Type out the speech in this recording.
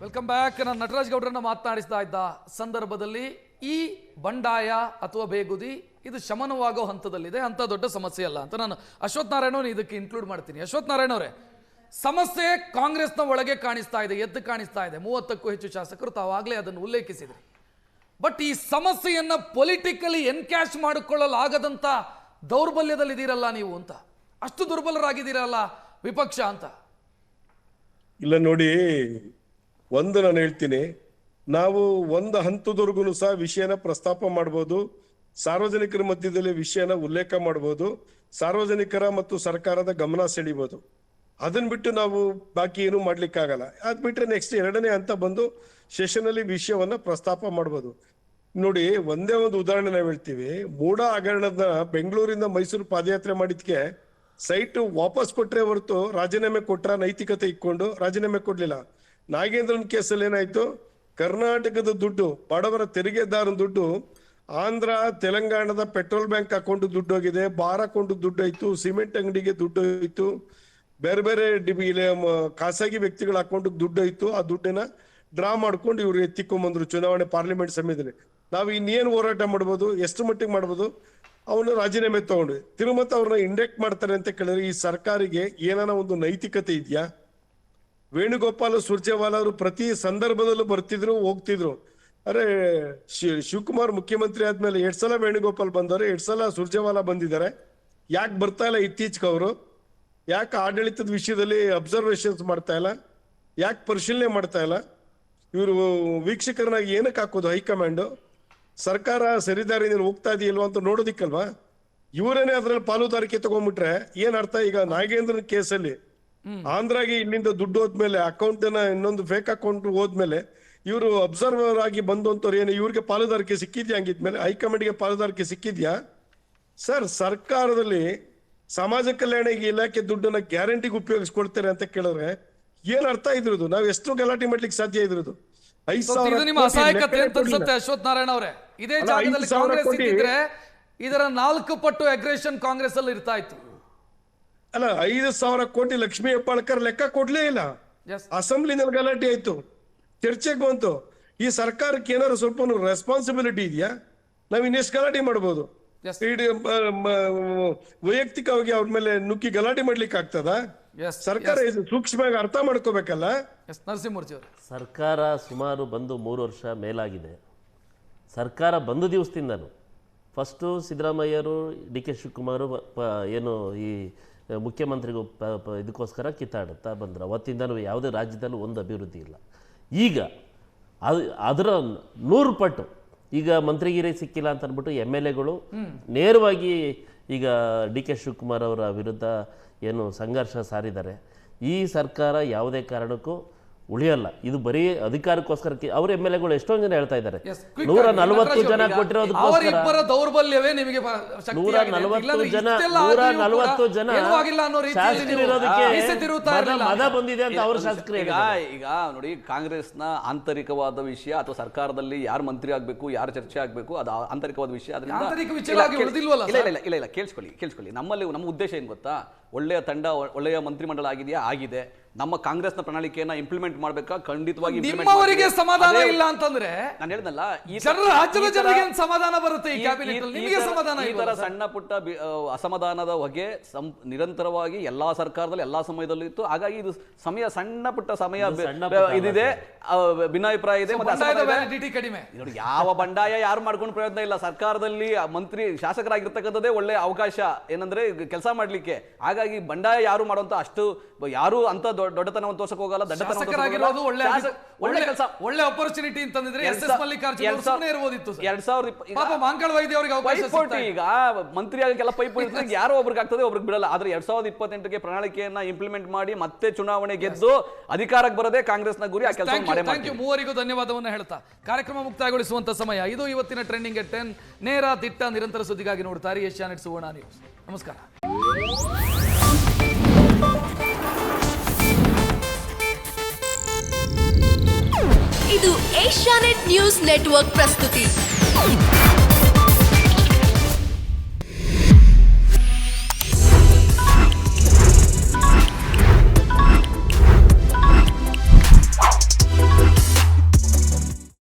Welcome back. ನಾನು ನಟರಾಜ್ ಗೌಡ್ರನ್ನ ಮಾತನಾಡಿಸ್ತಾ ಇದ್ದ ಸಂದರ್ಭದಲ್ಲಿ ಈ ಬಂಡಾಯ ಅಥವಾ ಬೇಗುದಿ ಇದು ಶಮನವಾಗೋ ಹಂತದಲ್ಲಿದೆ, ಅಂತ ದೊಡ್ಡ ಸಮಸ್ಯೆ ಅಲ್ಲ ಅಂತ ನಾನು ಅಶ್ವಥ್ ನಾರಾಯಣ ಇದಕ್ಕೆ ಇನ್ಕ್ಲೂಡ್ ಮಾಡ್ತೀನಿ. ಅಶ್ವಥ್ ನಾರಾಯಣ ಅವರೇ, ಸಮಸ್ಯೆ ಕಾಂಗ್ರೆಸ್ನ ಒಳಗೆ ಕಾಣಿಸ್ತಾ ಇದೆ, ಎದ್ದು ಕಾಣಿಸ್ತಾ ಇದೆ. 30ಕ್ಕೂ ಹೆಚ್ಚು ಶಾಸಕರು ತಾವಾಗಲೇ ಅದನ್ನು ಉಲ್ಲೇಖಿಸಿದ್ರಿ. ಬಟ್ ಈ ಸಮಸ್ಯೆಯನ್ನ ಪೊಲಿಟಿಕಲಿ ಎನ್ಕ್ಯಾಶ್ ಮಾಡಿಕೊಳ್ಳಲಾಗದಂತ ದೌರ್ಬಲ್ಯದಲ್ಲಿದ್ದೀರಲ್ಲ ನೀವು ಅಂತ, ಅಷ್ಟು ದುರ್ಬಲರಾಗಿದ್ದೀರಲ್ಲ ವಿಪಕ್ಷ ಅಂತ. ಇಲ್ಲ ನೋಡಿ, ಒಂದು ನಾನು ಹೇಳ್ತೀನಿ, ನಾವು ಒಂದು ಹಂತದವರೆಗೂ ಸಹ ವಿಷಯನ ಪ್ರಸ್ತಾಪ ಮಾಡ್ಬೋದು, ಸಾರ್ವಜನಿಕರ ಮಧ್ಯದಲ್ಲಿ ವಿಷಯನ ಉಲ್ಲೇಖ ಮಾಡ್ಬೋದು, ಸಾರ್ವಜನಿಕರ ಮತ್ತು ಸರ್ಕಾರದ ಗಮನ ಸೆಳಿಬೋದು. ಅದನ್ನ ಬಿಟ್ಟು ನಾವು ಬಾಕಿ ಏನು ಮಾಡ್ಲಿಕ್ಕಾಗಲ್ಲ. ಅದ್ ಬಿಟ್ರೆ ನೆಕ್ಸ್ಟ್ ಎರಡನೇ ಹಂತ ಬಂದು ಸೆಷನ್ ಅಲ್ಲಿ ವಿಷಯವನ್ನ ಪ್ರಸ್ತಾಪ ಮಾಡ್ಬೋದು. ನೋಡಿ, ಒಂದೇ ಒಂದು ಉದಾಹರಣೆ ನಾವು ಹೇಳ್ತೀವಿ. ಮೂಡ ಹಗರಣದ ಬೆಂಗಳೂರಿಂದ ಮೈಸೂರು ಪಾದಯಾತ್ರೆ ಮಾಡಿದ್ಕೆ ಸೈಟ್ ವಾಪಸ್ ಕೊಟ್ರೆ ಹೊರತು ರಾಜೀನಾಮೆ ಕೊಟ್ರ, ನೈತಿಕತೆ ಇಟ್ಕೊಂಡು ರಾಜೀನಾಮೆ ಕೊಡ್ಲಿಲ್ಲ. ನಾಗೇಂದ್ರನ್ ಕೇಸಲ್ಲಿ ಏನಾಯ್ತು, ಕರ್ನಾಟಕದ ದುಡ್ಡು, ಬಡವರ ತೆರಿಗೆದಾರನ ದುಡ್ಡು ಆಂಧ್ರ ತೆಲಂಗಾಣದ ಪೆಟ್ರೋಲ್ ಬ್ಯಾಂಕ್ ಅಕೌಂಟ್ ದುಡ್ಡು ಹೋಗಿದೆ, ಬಾರ್ ಅಕೌಂಟ್ ದುಡ್ಡು ಹೋಯ್ತು, ಸಿಮೆಂಟ್ ಅಂಗಡಿಗೆ ದುಡ್ಡು ಹೋಯ್ತು, ಬೇರೆ ಬೇರೆ ಖಾಸಗಿ ವ್ಯಕ್ತಿಗಳ ಅಕೌಂಟ್ ದುಡ್ಡು ಹೋಯ್ತು. ಆ ದುಡ್ಡನ್ನ ಡ್ರಾ ಮಾಡ್ಕೊಂಡು ಇವ್ರು ಎತ್ತಿಕೊಂಡ್ಬಂದ್ರು ಚುನಾವಣೆ ಪಾರ್ಲಿಮೆಂಟ್ ಸಮಯದಲ್ಲಿ. ನಾವು ಇನ್ನೇನು ಹೋರಾಟ ಮಾಡ್ಬೋದು, ಎಷ್ಟು ಮಟ್ಟಿಗೆ ಮಾಡ್ಬೋದು? ಅವನು ರಾಜೀನಾಮೆ ತಗೊಂಡು ತಿರುಮತ ಅವ್ರನ್ನ ಇಂಡಕ್ಟ್ ಮಾಡ್ತಾರೆ ಅಂತ ಕೇಳಿದ್ರೆ ಈ ಸರ್ಕಾರಿಗೆ ಏನಾನ ಒಂದು ನೈತಿಕತೆ ಇದೆಯಾ? ವೇಣುಗೋಪಾಲ್ ಸುರ್ಜೇವಾಲಾ ಅವರು ಪ್ರತಿ ಸಂದರ್ಭದಲ್ಲೂ ಬರ್ತಿದ್ರು, ಹೋಗ್ತಿದ್ರು. ಅರೆ, ಶಿವಕುಮಾರ್ ಮುಖ್ಯಮಂತ್ರಿ ಆದ್ಮೇಲೆ 2 ಸಲ ವೇಣುಗೋಪಾಲ್ ಬಂದವರು, 2 ಸಲ ಸುರ್ಜೇವಾಲಾ ಬಂದಿದ್ದಾರೆ. ಯಾಕೆ ಬರ್ತಾ ಇಲ್ಲ ಇತ್ತೀಚೆಗೆ ಅವರು? ಯಾಕೆ ಆಡಳಿತದ ವಿಷಯದಲ್ಲಿ ಅಬ್ಸರ್ವೇಷನ್ಸ್ ಮಾಡ್ತಾ ಇಲ್ಲ? ಯಾಕೆ ಪರಿಶೀಲನೆ ಮಾಡ್ತಾ ಇಲ್ಲ? ಇವರು ವೀಕ್ಷಕರನ್ನಾಗಿ ಏನಕ್ಕೆ ಹಾಕೋದು ಹೈಕಮಾಂಡ್? ಸರ್ಕಾರ ಸರಿದಾರಿನಲ್ಲಿ ಹೋಗ್ತಾ ಇದೆಯಲ್ವಾ ಅಂತ ನೋಡೋದಿಕ್ಕಲ್ವಾ? ಇವರೇನೆ ಅದ್ರಲ್ಲಿ ಪಾಲುದಾರಿಕೆ ತಗೊಂಡ್ಬಿಟ್ರೆ ಏನ್ ಅರ್ಥ? ಈಗ ನಾಗೇಂದ್ರನ್ ಕೇಸಲ್ಲಿ ಆಂಧ್ರಾಗೆ ಇಲ್ಲಿಂದ ದುಡ್ಡು ಹೋದ್ಮೇಲೆ ಅಕೌಂಟ್ ಇನ್ನೊಂದು ಫೇಕ್ ಅಕೌಂಟ್ ಹೋದ್ಮೇಲೆ ಇವರು ಅಬ್ಸರ್ವರ್ ಆಗಿ ಬಂದಂತವ್ರು ಏನು ಇವ್ರಿಗೆ ಪಾಲುದಾರಿಕೆ ಸಿಕ್ಕಿದ್ಯಾ? ಹಂಗಿದ್ಮೇಲೆ ಹೈಕಮಾಂಡ್ಗೆ ಪಾಲುದಾರಿಕೆ ಸಿಕ್ಕಿದ್ಯಾ? ಸರ್, ಸರ್ಕಾರದಲ್ಲಿ ಸಮಾಜ ಕಲ್ಯಾಣ ಇಲಾಖೆ ದುಡ್ಡನ್ನ ಗ್ಯಾರಂಟಿಗೆ ಉಪಯೋಗಿಸ್ಕೊಳ್ತಾರೆ ಅಂತ ಕೇಳಿದ್ರೆ ಏನ್ ಅರ್ಥ ಇದ್ರದು? ನಾವ್ ಎಷ್ಟು ಗಲಾಟೆ ಮಾಡ್ಲಿಕ್ಕೆ ಸಾಧ್ಯ ಇದ್ರದು? 5,000 ನಿಮ್ಮ ಅಸಹಾಯಕತೆ ಅಂತ ಅನ್ಸುತ್ತೆ ಅಶ್ವಥ್ ನಾರಾಯಣ ಅವರೇ. ಇದೇ ಜಾಗದಲ್ಲಿ ಕಾಂಗ್ರೆಸ್ ಇದ್ದಿದ್ರೆ ಇದರ 4 ಪಟ್ಟು ಅಗ್ರೆಷನ್ ಕಾಂಗ್ರೆಸ್ ಅಲ್ಲಿ ಇರ್ತಾ ಇತ್ತು. ಅಲ್ಲ, 5,000 ಕೋಟಿ ಲಕ್ಷ್ಮೀ ಹೆಬ್ಬಾಳ್ಕರ್ ಲೆಕ್ಕ ಕೊಡ್ಲೇ ಇಲ್ಲ. ಅಸೆಂಬ್ಲಿನಲ್ಲಿ ಗಲಾಟೆ ಆಯ್ತು, ಚರ್ಚೆಗೆ ಬಂತು. ಈ ಸರ್ಕಾರಕ್ಕೆ ಏನಾದ್ರು ಸ್ವಲ್ಪ ರೆಸ್ಪಾನ್ಸಿಬಿಲಿಟಿ ಇದೆಯಾ? ನಾವ್ ಇನ್ನೆಷ್ಟು ಗಲಾಟೆ ಮಾಡ್ಬೋದು? ವೈಯಕ್ತಿಕವಾಗಿ ಅವ್ರ ಮೇಲೆ ನುಗ್ಗಿ ಗಲಾಟೆ ಮಾಡ್ಲಿಕ್ಕೆ ಆಗ್ತದ? ಸರ್ಕಾರ ಸೂಕ್ಷ್ಮವಾಗಿ ಅರ್ಥ ಮಾಡ್ಕೋಬೇಕಲ್ಲ. ನರಸಿಂಹಮೂರ್ತಿ ಅವರು, ಸರ್ಕಾರ ಸುಮಾರು ಬಂದು 3 ವರ್ಷ ಮೇಲಾಗಿದೆ. ಸರ್ಕಾರ ಬಂದು ದಿವಸದಿಂದನು ಫಸ್ಟು ಸಿದ್ದರಾಮಯ್ಯರು, ಡಿ ಕೆ ಶಿವಕುಮಾರು ಏನು ಈ ಮುಖ್ಯಮಂತ್ರಿಗೂ ಇದಕ್ಕೋಸ್ಕರ ಕಿತ್ತಾಡುತ್ತಾ ಬಂದರು. ಅವತ್ತಿಂದನೂ ಯಾವುದೇ ರಾಜ್ಯದಲ್ಲೂ ಒಂದು ಅಭಿವೃದ್ಧಿ ಇಲ್ಲ. ಈಗ ಅದರ 100 ಪಟ್ಟು ಈಗ ಮಂತ್ರಿಗಿರಿ ಸಿಕ್ಕಿಲ್ಲ ಅಂತ ಅಂದ್ಬಿಟ್ಟು MLAಗಳು ನೇರವಾಗಿ ಈಗ ಡಿ ಕೆ ಶಿವಕುಮಾರ್ ಅವರ ವಿರುದ್ಧ ಏನು ಸಂಘರ್ಷ ಸಾರಿದ್ದಾರೆ. ಈ ಸರ್ಕಾರ ಯಾವುದೇ ಕಾರಣಕ್ಕೂ ಉಳಿಯಲ್ಲ. ಇದು ಬರೀ ಅಧಿಕಾರಕ್ಕೋಸ್ಕರ ಅವ್ರ MLAಗಳು ಎಷ್ಟೊಂದು ಜನ ಹೇಳ್ತಾ ಇದ್ದಾರೆ, 140 ಜನ ಕೊಟ್ಟಿರೋದಕ್ಕೋಸ್ಕರ ದೌರ್ಬಲ್ಯವೇ ನಿಮಗೆ 140 ಜನ ಶಾಸಕರು ಇರೋದಕ್ಕೆ ಮದ ಬಂದಿದೆ ಅಂತ ಅವ್ರ ಶಾಸಕರು. ಈಗ ನೋಡಿ, ಕಾಂಗ್ರೆಸ್ನ ಆಂತರಿಕವಾದ ವಿಷಯ ಅಥವಾ ಸರ್ಕಾರದಲ್ಲಿ ಯಾರು ಮಂತ್ರಿ ಆಗ್ಬೇಕು, ಯಾರು ಚರ್ಚೆ ಆಗ್ಬೇಕು, ಅದು ಆಂತರಿಕವಾದ ವಿಷಯ. ಇಲ್ಲ, ಕೇಳಿಸ್ಕೊಳ್ಳಿ. ನಮ್ಮ ಉದ್ದೇಶ ಏನ್ ಗೊತ್ತಾ? ಒಳ್ಳೆಯ ತಂಡ, ಒಳ್ಳೆಯ ಮಂತ್ರಿಮಂಡಲ ಆಗಿದೆಯಾ? ಆಗಿದೆ. ನಮ್ಮ ಕಾಂಗ್ರೆಸ್ನ ಪ್ರಣಾಳಿಕೆಯನ್ನ ಇಂಪ್ಲಿಮೆಂಟ್ ಮಾಡಬೇಕಾ? ಖಂಡಿತವಾಗಿ ನಿಮ್ಮವರಿಗೆ ಸಮಾಧಾನ ಇಲ್ಲ ಅಂತಂದ್ರೆ ನಾನು ಹೇಳಿದ್ನಲ್ಲ, ರಾಜ್ಯದ ಜನರಿಗೆ ಸಮಾಧಾನ ಬರುತ್ತೆ ಈ ಕ್ಯಾಬಿನೆಟ್ ಅಲ್ಲಿ. ನಿಮಗೆ ಸಮಾಧಾನ ಈ ತರ ಸಣ್ಣ ಪುಟ್ಟ ಅಸಮಾಧಾನದ ಹೊಗೆ ನಿರಂತರವಾಗಿ ಎಲ್ಲಾ ಸರ್ಕಾರದಲ್ಲಿ ಎಲ್ಲಾ ಸಮಯದಲ್ಲೂ ಇತ್ತು. ಹಾಗಾಗಿ ಇದು ಸಣ್ಣ ಪುಟ್ಟ ಸಮಯ ಇದಿದೆ, ಭಿನ್ನಾಭಿಪ್ರಾಯ ಇದೆ. ಕಡಿಮೆ ನೋಡಿ, ಯಾವ ಬಂಡಾಯ ಯಾರು ಮಾಡ್ಕೊಂಡು ಪ್ರಯೋಜನ ಇಲ್ಲ. ಸರ್ಕಾರದಲ್ಲಿ ಮಂತ್ರಿ ಶಾಸಕರಾಗಿರ್ತಕ್ಕಂಥದ್ದೇ ಒಳ್ಳೆ ಅವಕಾಶ ಏನಂದ್ರೆ ಕೆಲಸ ಮಾಡ್ಲಿಕ್ಕೆ. ಹಾಗಾಗಿ ಬಂಡಾಯ ಯಾರು ಮಾಡುವಂತ ಅಷ್ಟು ಯಾರು ಅಂತ ದೊಡ್ಡತನವನ್ನು ತೋರ್ಸಕ್ ಹೋಗಲ್ಲ. ಒಳ್ಳೆ ಕೆಲಸ, ಒಳ್ಳೆ ಅಪರ್ಚುನಿಟಿ ಅಂತಂದ್ರೆ SS ಮಲ್ಲಿಕಾರ್ಜುನ ಅವರು ಸುಮ್ಮನೆ ಇರಬಹುದಿತ್ತು. 2000 ಪಾಪ ಮಾಂಕಳ ವೈದ್ಯ ಅವರಿಗೆ ಅವಕಾಶ ಸಿಕ್ಕಿತು. ಈಗ ಮಂತ್ರಿ ಆಗಕ್ಕೆಲ್ಲ ಪೈಪೋಟಿ ಇರ್ತದೆ, ಯಾರೋ ಒಬ್ರಿಗೆ ಆಗ್ತದೆ, ಒಬ್ರಿಗೆ ಬಿಡಲ್ಲ. ಆದ್ರೆ 2028ಕ್ಕೆ ಪ್ರಣಾಳಿಕೆಯನ್ನ ಇಂಪ್ಲಿಮೆಂಟ್ ಮಾಡಿ ಮತ್ತೆ ಚುನಾವಣೆ ಗೆದ್ದು ಅಧಿಕಾರಕ್ಕೆ ಬರದೆ ಕಾಂಗ್ರೆಸ್ನ ಗುರಿ. ಆ ಕೆಲಸ ಮಾಡಿ. ಮೂವರಿಗೂ ಧನ್ಯವಾದವನ್ನು ಹೇಳ್ತಾ ಕಾರ್ಯಕ್ರಮ ಮುಕ್ತಾಯಗೊಳಿಸುವಂತ ಸಮಯ ಇದು. ಇವತ್ತಿನ ಟ್ರೆಂಡಿಂಗ್ ಎಟ್ 10 ನೇರ ದಿಟ್ಟ ನಿರಂತರ ಸುದ್ದಿಗಾಗಿ ನೋಡ್ತಾರೆ ಏಷ್ಯಾನೆಟ್ ಸುವರ್ಣ ನ್ಯೂಸ್. ನಮಸ್ಕಾರ. ಇದು ಏಷ್ಯಾನೆಟ್ ನ್ಯೂಸ್ ನೆಟ್ವರ್ಕ್ ಪ್ರಸ್ತುತಿ.